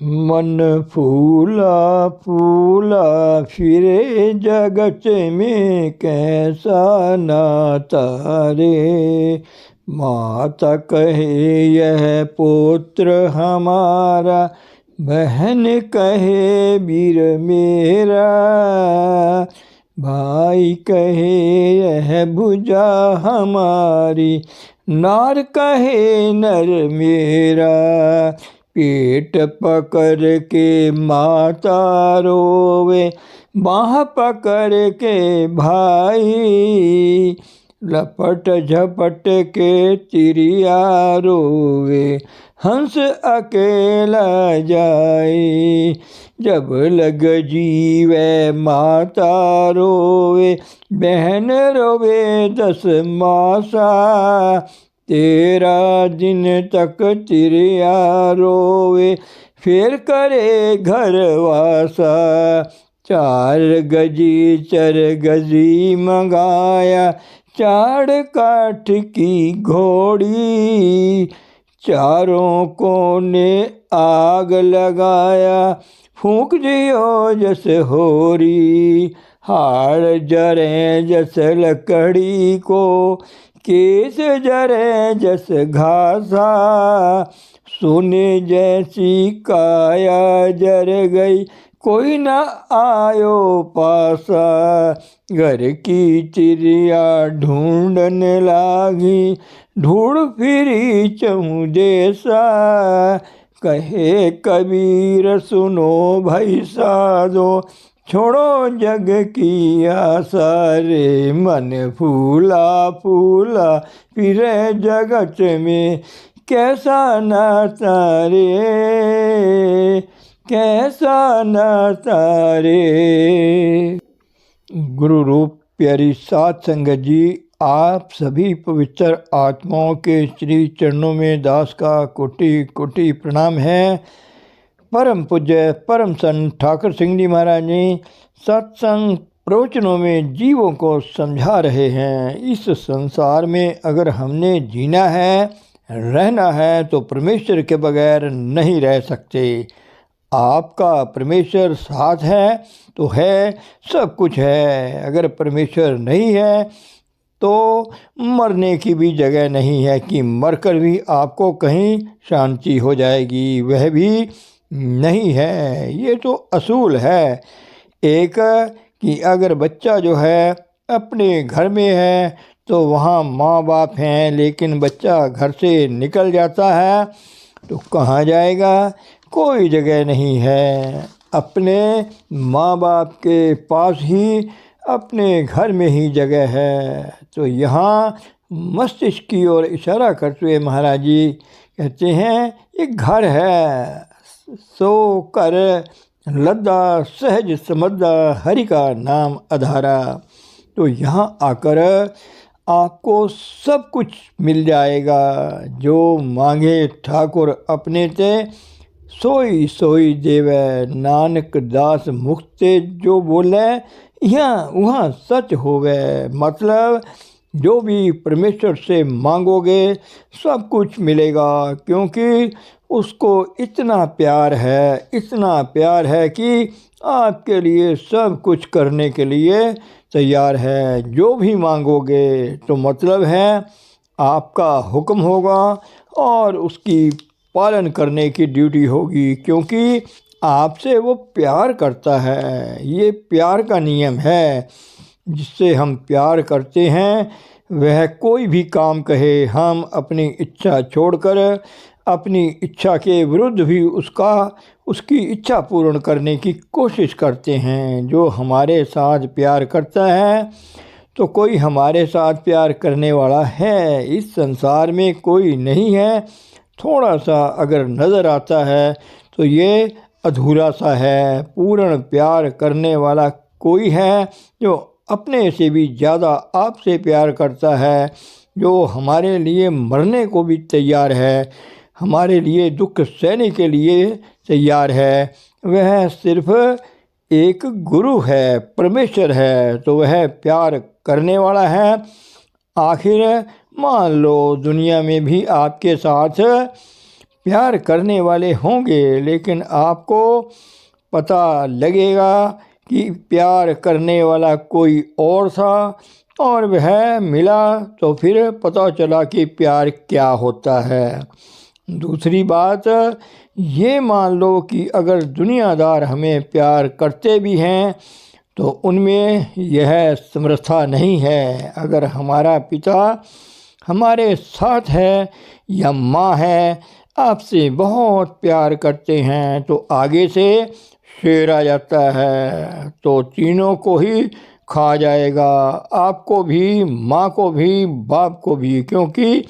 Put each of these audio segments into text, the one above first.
मन फूला फूला फिरे जगत में कैसा नाता रे। माता कहे यह पुत्र हमारा, बहन कहे वीर मेरा, भाई कहे यह भुजा हमारी, नार कहे नर मेरा। पेट पकड़ के माता रोवे, बाँह पकड़ के भाई, लपट झपट के चिड़िया रोवे, हंस अकेला जाए। जब लग जीवे माता रोवे, बहन रोवे 10 मासा, 13 दिन तक चिड़िया रोवे, फिर करे घर वासा। 4 गजी चरगजी मंगाया, 4 काठ की घोड़ी, चारों कोने आग लगाया, फूंक दियो जस होरी। हाड़ जरे जस लकड़ी को, केस जरे जस घासा, सोने जैसी काया जर गई, कोई न आयो पासा। घर की चिड़िया ढूंढने लागी, ढूंढ फिरी चहु देसा। कहे कबीर सुनो भाई साधो, छोड़ो जग की आशा रे। मन फूला फूला फिरे जगत में कैसा नाता रे, कैसा नाता रे। गुरु रूप प्यारी साध संगत जी, आप सभी पवित्र आत्माओं के श्री चरणों में दास का कोटि कोटि प्रणाम है। परम पूज्य परम संत ठाकुर सिंह जी महाराज जी सत्संग प्रवचनों में जीवों को समझा रहे हैं। इस संसार में अगर हमने जीना है, रहना है, तो परमेश्वर के बगैर नहीं रह सकते। आपका परमेश्वर साथ है तो है, सब कुछ है। अगर परमेश्वर नहीं है तो मरने की भी जगह नहीं है कि मरकर भी आपको कहीं शांति हो जाएगी, वह भी नहीं है। ये तो असूल है एक कि अगर बच्चा जो है अपने घर में है तो वहाँ माँ बाप हैं, लेकिन बच्चा घर से निकल जाता है तो कहाँ जाएगा? कोई जगह नहीं है। अपने माँ बाप के पास ही, अपने घर में ही जगह है। तो यहाँ मस्तिष्क की ओर इशारा करते हुए महाराज जी कहते हैं ये घर है, सो कर लद्दा सहज समद्दा हरि का नाम आधारा। तो यहाँ आकर आपको सब कुछ मिल जाएगा। जो मांगे ठाकुर अपने ते, सोई सोई देवे। नानक दास मुक्ते जो बोले, यहाँ वहाँ सच होवे। मतलब जो भी परमेश्वर से मांगोगे सब कुछ मिलेगा, क्योंकि उसको इतना प्यार है, इतना प्यार है कि आपके लिए सब कुछ करने के लिए तैयार है। जो भी मांगोगे तो मतलब है आपका हुक्म होगा और उसकी पालन करने की ड्यूटी होगी, क्योंकि आपसे वो प्यार करता है। ये प्यार का नियम है। जिससे हम प्यार करते हैं वह कोई भी काम कहे, हम अपनी इच्छा छोड़कर अपनी इच्छा के विरुद्ध भी उसकी इच्छा पूर्ण करने की कोशिश करते हैं। जो हमारे साथ प्यार करता है तो कोई हमारे साथ प्यार करने वाला है इस संसार में कोई नहीं है। थोड़ा सा अगर नज़र आता है तो ये अधूरा सा है। पूर्ण प्यार करने वाला कोई है जो अपने से भी ज़्यादा आपसे प्यार करता है, जो हमारे लिए मरने को भी तैयार है, हमारे लिए दुख सहने के लिए तैयार है। वह सिर्फ एक गुरु है, परमेश्वर है, तो वह प्यार करने वाला है। आखिर मान लो दुनिया में भी आपके साथ प्यार करने वाले होंगे, लेकिन आपको पता लगेगा कि प्यार करने वाला कोई और था और वह मिला तो फिर पता चला कि प्यार क्या होता है। दूसरी बात, ये मान लो कि अगर दुनियादार हमें प्यार करते भी हैं तो उनमें यह समर्था नहीं है। अगर हमारा पिता हमारे साथ है या माँ है आपसे बहुत प्यार करते हैं तो आगे से शेर आ जाता है तो तीनों को ही खा जाएगा, आपको भी, माँ को भी, बाप को भी, क्योंकि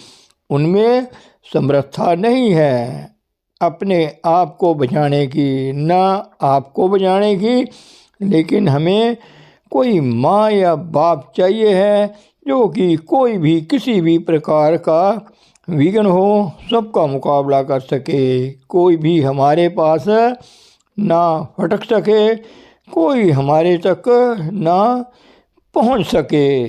उनमें समर्था नहीं है अपने आप को बचाने की, ना आपको बचाने की। लेकिन हमें कोई माँ या बाप चाहिए है जो कि कोई भी किसी भी प्रकार का विघ्न हो सबका मुकाबला कर सके, कोई भी हमारे पास ना फटक सके, कोई हमारे तक ना पहुंच सके।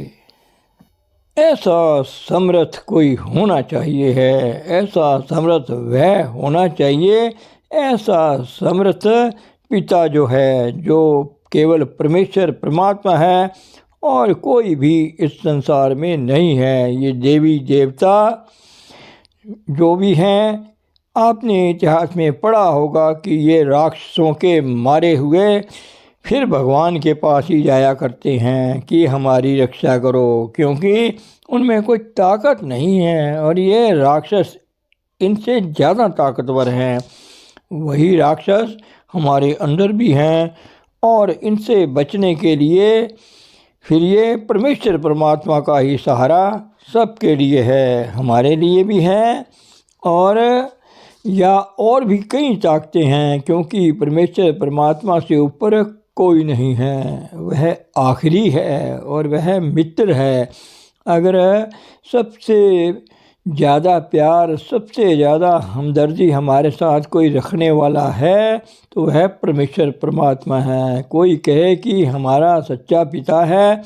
ऐसा समर्थ कोई होना चाहिए है, ऐसा समर्थ वह होना चाहिए, ऐसा समर्थ पिता जो है, जो केवल परमेश्वर परमात्मा है और कोई भी इस संसार में नहीं है। ये देवी देवता जो भी हैं, आपने इतिहास में पढ़ा होगा कि ये राक्षसों के मारे हुए फिर भगवान के पास ही जाया करते हैं कि हमारी रक्षा करो, क्योंकि उनमें कोई ताकत नहीं है और ये राक्षस इनसे ज़्यादा ताकतवर हैं। वही राक्षस हमारे अंदर भी हैं और इनसे बचने के लिए फिर ये परमेश्वर परमात्मा का ही सहारा सबके लिए है, हमारे लिए भी है और भी कई ताकतें हैं, क्योंकि परमेश्वर परमात्मा से ऊपर कोई नहीं है, वह आखिरी है और वह मित्र है। अगर सबसे ज़्यादा प्यार, सबसे ज़्यादा हमदर्दी हमारे साथ कोई रखने वाला है तो वह परमेश्वर परमात्मा है। कोई कहे कि हमारा सच्चा पिता है,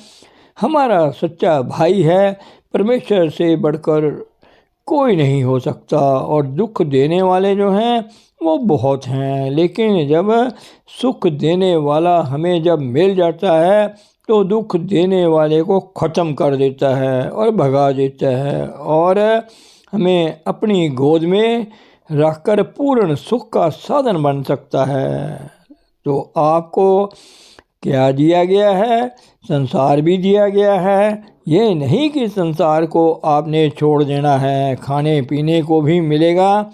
हमारा सच्चा भाई है, परमेश्वर से बढ़कर कोई नहीं हो सकता। और दुख देने वाले जो हैं वो बहुत हैं, लेकिन जब सुख देने वाला हमें जब मिल जाता है तो दुख देने वाले को ख़त्म कर देता है और भगा देता है और हमें अपनी गोद में रखकर पूर्ण सुख का साधन बन सकता है। तो आपको क्या दिया गया है? संसार भी दिया गया है। ये नहीं कि संसार को आपने छोड़ देना है, खाने पीने को भी मिलेगा,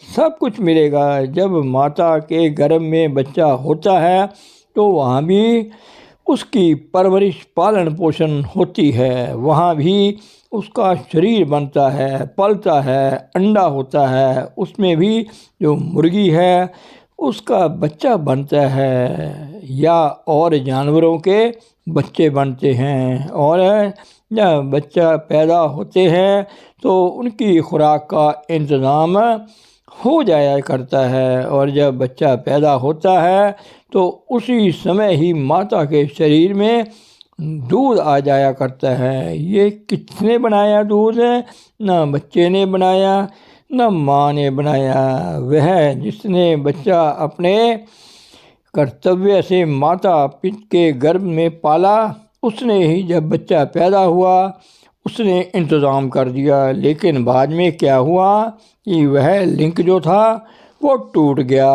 सब कुछ मिलेगा। जब माता के गर्भ में बच्चा होता है तो वहाँ भी उसकी परवरिश, पालन पोषण होती है, वहाँ भी उसका शरीर बनता है, पलता है, अंडा होता है, उसमें भी जो मुर्गी है उसका बच्चा बनता है या और जानवरों के बच्चे बनते हैं। और जब बच्चा पैदा होते हैं तो उनकी खुराक का इंतज़ाम हो जाया करता है और जब बच्चा पैदा होता है तो उसी समय ही माता के शरीर में दूध आ जाया करता है। ये किसने बनाया दूध? ना बच्चे ने बनाया, ना माँ ने बनाया। वह जिसने बच्चा अपने कर्तव्य से माता पिता के गर्भ में पाला, उसने ही जब बच्चा पैदा हुआ उसने इंतज़ाम कर दिया। लेकिन बाद में क्या हुआ कि वह लिंक जो था वो टूट गया।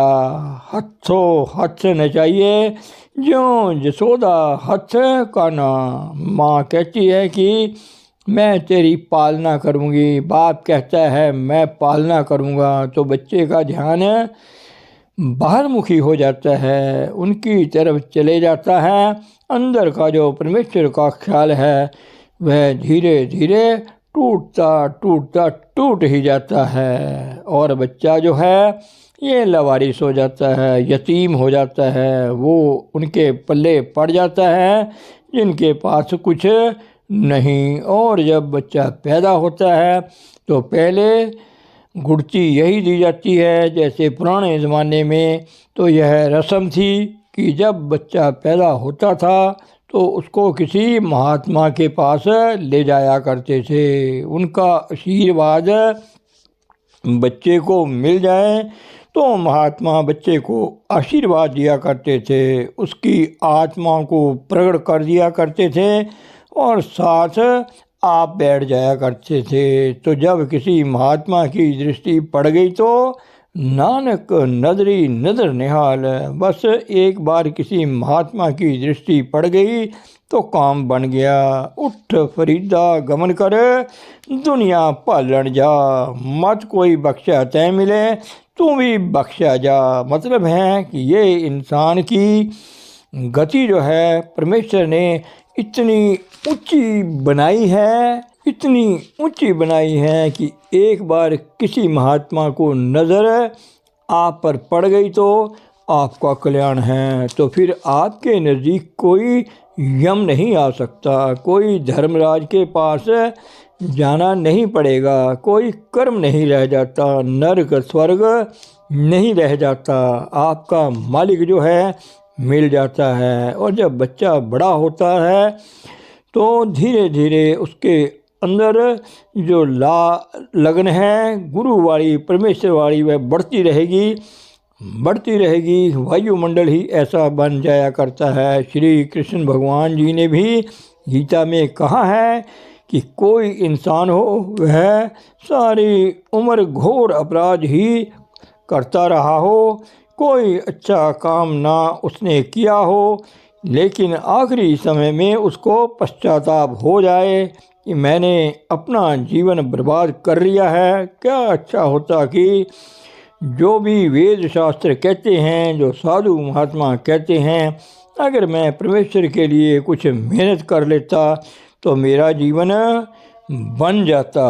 हथों हथ नचाइए ज्यों जसोदा हथ का नाम। माँ कहती है कि मैं तेरी पालना करूँगी, बाप कहता है मैं पालना करूँगा, तो बच्चे का ध्यान बाहरमुखी हो जाता है, उनकी तरफ चले जाता है। अंदर का जो परमेश्वर का ख्याल है वह धीरे धीरे टूटता टूटता टूट ही जाता है और बच्चा जो है ये लावारिस हो जाता है, यतीम हो जाता है। वो उनके पल्ले पड़ जाता है जिनके पास कुछ नहीं। और जब बच्चा पैदा होता है तो पहले गुड़ती यही दी जाती है, जैसे पुराने ज़माने में तो यह रस्म थी कि जब बच्चा पैदा होता था तो उसको किसी महात्मा के पास ले जाया करते थे। उनका आशीर्वाद बच्चे को मिल जाए तो महात्मा बच्चे को आशीर्वाद दिया करते थे, उसकी आत्मा को प्रकट कर दिया करते थे और साथ आप बैठ जाया करते थे। तो जब किसी महात्मा की दृष्टि पड़ गई तो नानक नजरी नजर निहाल, बस एक बार किसी महात्मा की दृष्टि पड़ गई तो काम बन गया। उठ फरीदा गमन कर दुनिया पालन जा, मत कोई बख्शा तय मिले तू भी बख्शा जा। मतलब है कि ये इंसान की गति जो है परमेश्वर ने इतनी ऊंची बनाई है, इतनी ऊंची बनाई है कि एक बार किसी महात्मा को नज़र आप पर पड़ गई तो आपका कल्याण है। तो फिर आपके नज़दीक कोई यम नहीं आ सकता, कोई धर्मराज के पास जाना नहीं पड़ेगा, कोई कर्म नहीं रह जाता, नरक स्वर्ग नहीं रह जाता, आपका मालिक जो है मिल जाता है। और जब बच्चा बड़ा होता है तो धीरे धीरे उसके अंदर जो लगन है गुरु वाली परमेश्वर वाली वह बढ़ती रहेगी। वायुमंडल ही ऐसा बन जाया करता है। श्री कृष्ण भगवान जी ने भी गीता में कहा है कि कोई इंसान हो वह सारी उम्र घोर अपराध ही करता रहा हो, कोई अच्छा काम ना उसने किया हो, लेकिन आखिरी समय में उसको पश्चाताप हो जाए कि मैंने अपना जीवन बर्बाद कर लिया है। क्या अच्छा होता कि जो भी वेद शास्त्र कहते हैं, जो साधु महात्मा कहते हैं, अगर मैं परमेश्वर के लिए कुछ मेहनत कर लेता तो मेरा जीवन बन जाता।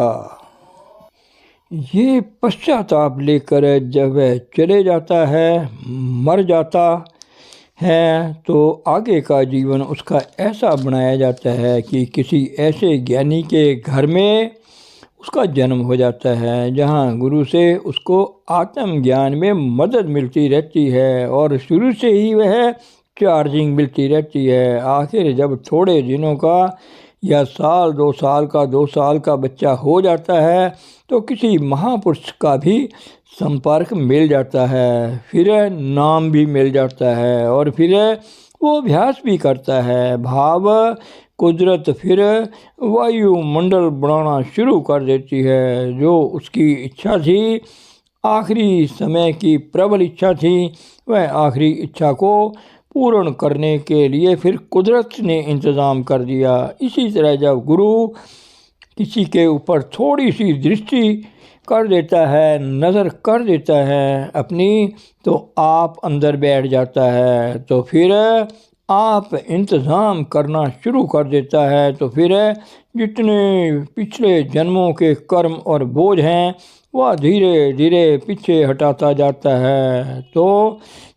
ये पश्चाताप लेकर जब वह चले जाता है, मर जाता है, तो आगे का जीवन उसका ऐसा बनाया जाता है कि किसी ऐसे ज्ञानी के घर में उसका जन्म हो जाता है जहाँ गुरु से उसको आत्मज्ञान में मदद मिलती रहती है और शुरू से ही वह चार्जिंग मिलती रहती है। आखिर जब थोड़े दिनों का या साल 2 साल का बच्चा हो जाता है तो किसी महापुरुष का भी संपर्क मिल जाता है, फिर नाम भी मिल जाता है और फिर वो अभ्यास भी करता है। भाव कुदरत फिर वायुमंडल बनाना शुरू कर देती है। जो उसकी इच्छा थी, आखिरी समय की प्रबल इच्छा थी, वह आखिरी इच्छा को पूर्ण करने के लिए फिर कुदरत ने इंतज़ाम कर दिया। इसी तरह जब गुरु किसी के ऊपर थोड़ी सी दृष्टि कर देता है, नज़र कर देता है अपनी, तो आप अंदर बैठ जाता है, तो फिर आप इंतज़ाम करना शुरू कर देता है। तो फिर जितने पिछले जन्मों के कर्म और बोझ हैं वह धीरे धीरे पीछे हटाता जाता है। तो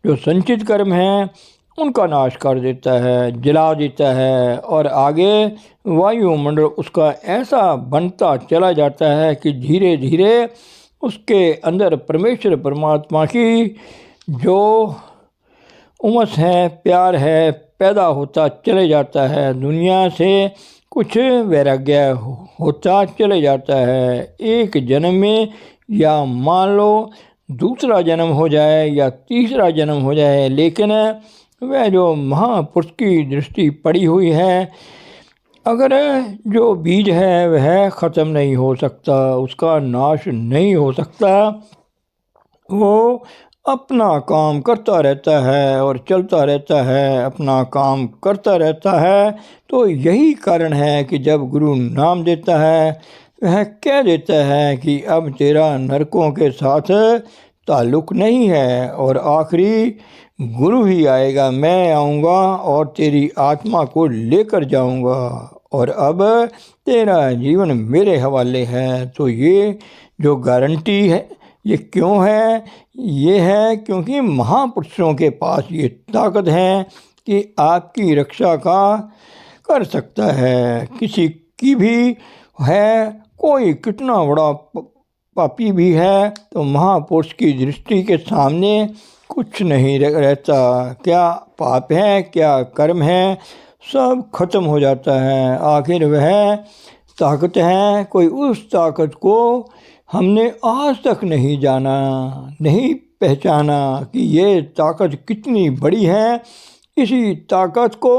जो संचित कर्म हैं उनका नाश कर देता है, जला देता है और आगे वायुमंडल उसका ऐसा बनता चला जाता है कि धीरे धीरे उसके अंदर परमेश्वर परमात्मा की जो उमस है, प्यार है, पैदा होता चले जाता है। दुनिया से कुछ वैराग्य होता चले जाता है। एक जन्म में या मान लो दूसरा जन्म हो जाए या तीसरा जन्म हो जाए, लेकिन वह जो महापुरुष की दृष्टि पड़ी हुई है, अगर जो बीज है वह ख़त्म नहीं हो सकता, उसका नाश नहीं हो सकता, वो अपना काम करता रहता है और चलता रहता है, अपना काम करता रहता है। तो यही कारण है कि जब गुरु नाम देता है वह कह देता है कि अब तेरा नरकों के साथ ताल्लुक़ नहीं है और आखिरी गुरु ही आएगा, मैं आऊँगा और तेरी आत्मा को लेकर जाऊँगा और अब तेरा जीवन मेरे हवाले है। तो ये जो गारंटी है ये क्यों है? ये है क्योंकि महापुरुषों के पास ये ताकत है कि आपकी रक्षा का कर सकता है। किसी की भी है, कोई कितना बड़ा पापी भी है तो महापुरुष की दृष्टि के सामने कुछ नहीं रहता। क्या पाप है, क्या कर्म है, सब खत्म हो जाता है। आखिर वह ताकत है, कोई उस ताकत को हमने आज तक नहीं जाना, नहीं पहचाना कि ये ताकत कितनी बड़ी है। इसी ताकत को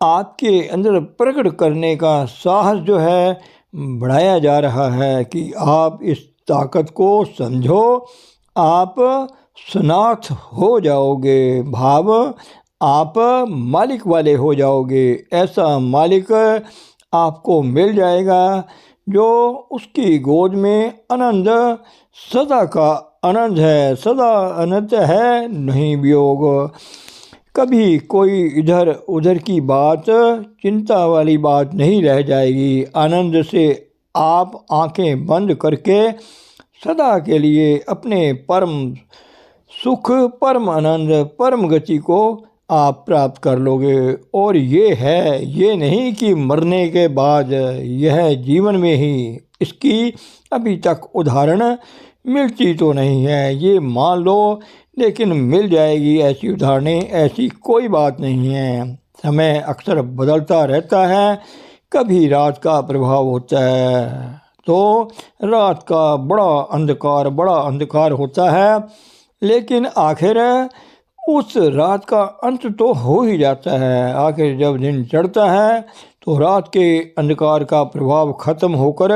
आपके अंदर प्रकट करने का साहस जो है बढ़ाया जा रहा है कि आप इस ताकत को समझो, आप शनाख्त हो जाओगे, भाव आप मालिक वाले हो जाओगे। ऐसा मालिक आपको मिल जाएगा जो उसकी गोद में आनंद सदा का आनंद है, सदा अनंत है, नहीं वियोग। कभी कोई इधर उधर की बात, चिंता वाली बात नहीं रह जाएगी। आनंद से आप आंखें बंद करके सदा के लिए अपने परम सुख, परम आनंद, परम गति को आप प्राप्त कर लोगे। और ये है, ये नहीं कि मरने के बाद, यह जीवन में ही। इसकी अभी तक उदाहरण मिलती तो नहीं है, ये मान लो, लेकिन मिल जाएगी ऐसी उदाहरणें। ऐसी कोई बात नहीं है। समय अक्सर बदलता रहता है। कभी रात का प्रभाव होता है तो रात का बड़ा अंधकार होता है, लेकिन आखिर उस रात का अंत तो हो ही जाता है। आखिर जब दिन चढ़ता है तो रात के अंधकार का प्रभाव खत्म होकर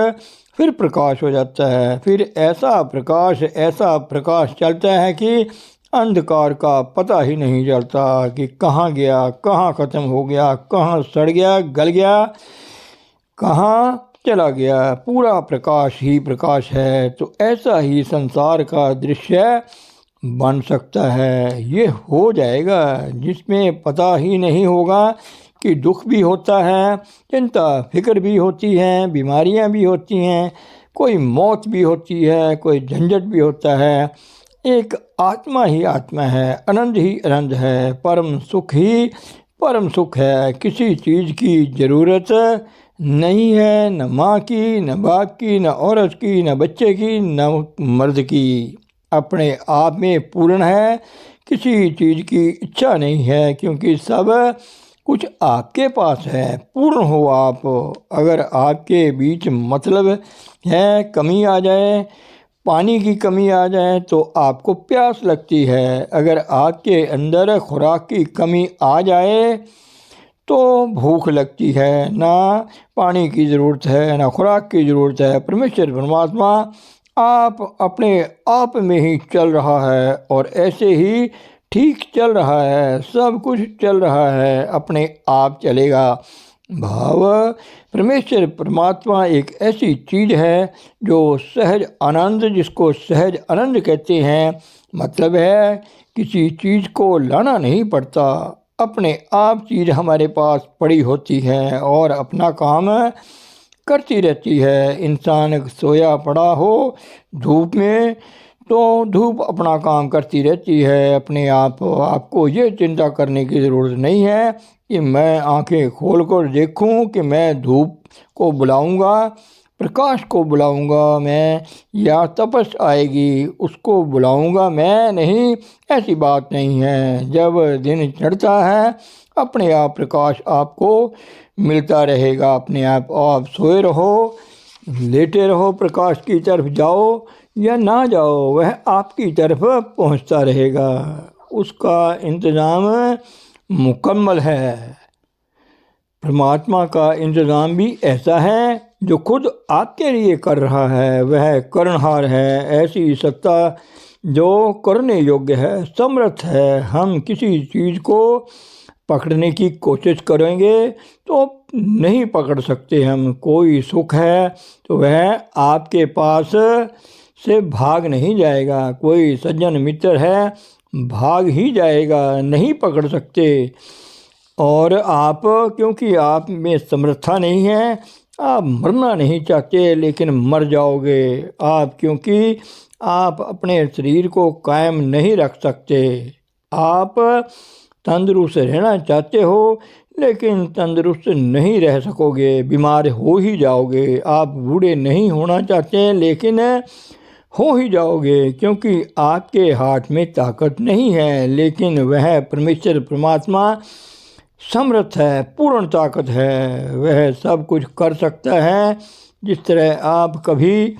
फिर प्रकाश हो जाता है। फिर ऐसा प्रकाश चलता है कि अंधकार का पता ही नहीं चलता कि कहाँ गया, कहाँ ख़त्म हो गया, कहाँ सड़ गया, गल गया, कहाँ चला गया। पूरा प्रकाश ही प्रकाश है। तो ऐसा ही संसार का दृश्य बन सकता है। ये हो जाएगा जिसमें पता ही नहीं होगा कि दुख भी होता है, चिंता फिक्र भी होती है, बीमारियां भी होती हैं, कोई मौत भी होती है, कोई झंझट भी होता है। एक आत्मा ही आत्मा है, आनंद ही आनंद है, परम सुख ही परम सुख है। किसी चीज़ की ज़रूरत नहीं है, न माँ की, न बाप की, न औरत की, न बच्चे की, न मर्द की। अपने आप में पूर्ण है, किसी चीज़ की इच्छा नहीं है, क्योंकि सब कुछ आपके पास है। पूर्ण हो आप। अगर आपके बीच मतलब है, कमी आ जाए, पानी की कमी आ जाए तो आपको प्यास लगती है। अगर आपके अंदर खुराक की कमी आ जाए तो भूख लगती है। ना पानी की ज़रूरत है, ना खुराक की ज़रूरत है। परमेश्वर परमात्मा आप अपने आप में ही चल रहा है और ऐसे ही ठीक चल रहा है। सब कुछ चल रहा है, अपने आप चलेगा। भाव परमेश्वर परमात्मा एक ऐसी चीज़ है जो सहज आनंद, जिसको सहज आनंद कहते हैं। मतलब है किसी चीज़ को लाना नहीं पड़ता, अपने आप चीज़ हमारे पास पड़ी होती है और अपना काम करती रहती है। इंसान सोया पड़ा हो धूप में तो धूप अपना काम करती रहती है अपने आप। आपको ये चिंता करने की ज़रूरत नहीं है कि मैं आंखें खोल कर देखूं कि मैं धूप को बुलाऊंगा, प्रकाश को बुलाऊंगा मैं, या तपस आएगी उसको बुलाऊंगा मैं। नहीं, ऐसी बात नहीं है। जब दिन चढ़ता है अपने आप प्रकाश आपको मिलता रहेगा। अपने आप सोए रहो, लेटे रहो, प्रकाश की तरफ जाओ या ना जाओ, वह आपकी तरफ पहुंचता रहेगा। उसका इंतज़ाम मुकम्मल है। परमात्मा का इंतज़ाम भी ऐसा है जो खुद आपके लिए कर रहा है। वह करनहार है, ऐसी सत्ता जो करने योग्य है, समर्थ है। हम किसी चीज़ को पकड़ने की कोशिश करेंगे तो नहीं पकड़ सकते हम। कोई सुख है तो वह आपके पास से भाग नहीं जाएगा। कोई सज्जन मित्र है, भाग ही जाएगा, नहीं पकड़ सकते। और आप, क्योंकि आप में समर्था नहीं है, आप मरना नहीं चाहते लेकिन मर जाओगे आप, क्योंकि आप अपने शरीर को कायम नहीं रख सकते। आप तंदुरुस्त रहना चाहते हो लेकिन तंदुरुस्त नहीं रह सकोगे, बीमार हो ही जाओगे। आप बूढ़े नहीं होना चाहते लेकिन हो ही जाओगे, क्योंकि आपके हाथ में ताकत नहीं है। लेकिन वह परमेश्वर परमात्मा समर्थ है, पूर्ण ताकत है, वह सब कुछ कर सकता है। जिस तरह आप कभी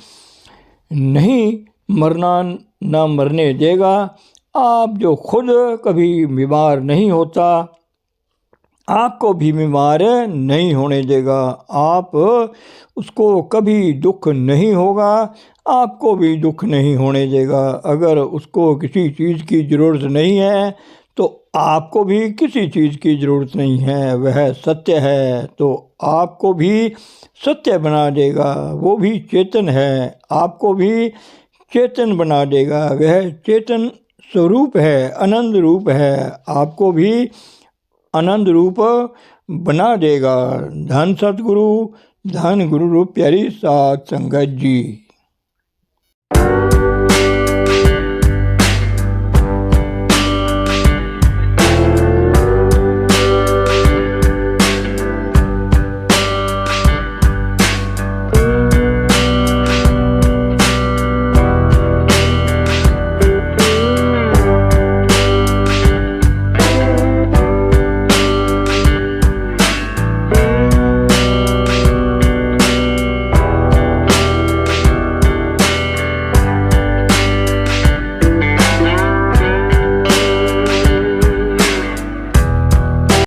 नहीं मरना ना मरने देगा। आप जो खुद कभी बीमार नहीं होता, आपको भी बीमार नहीं होने देगा। आप उसको कभी दुख नहीं होगा, आपको भी दुख नहीं होने देगा। अगर उसको किसी चीज़ की ज़रूरत नहीं है तो आपको भी किसी चीज़ की ज़रूरत नहीं है। वह सत्य है तो आपको भी सत्य बना देगा। वो भी चेतन है, आपको भी चेतन बना देगा। वह चेतन स्वरूप है, आनंद रूप है, आपको भी आनंद रूप बना देगा। धन सतगुरु, धन गुरु रूप प्यारी सात संगत जी।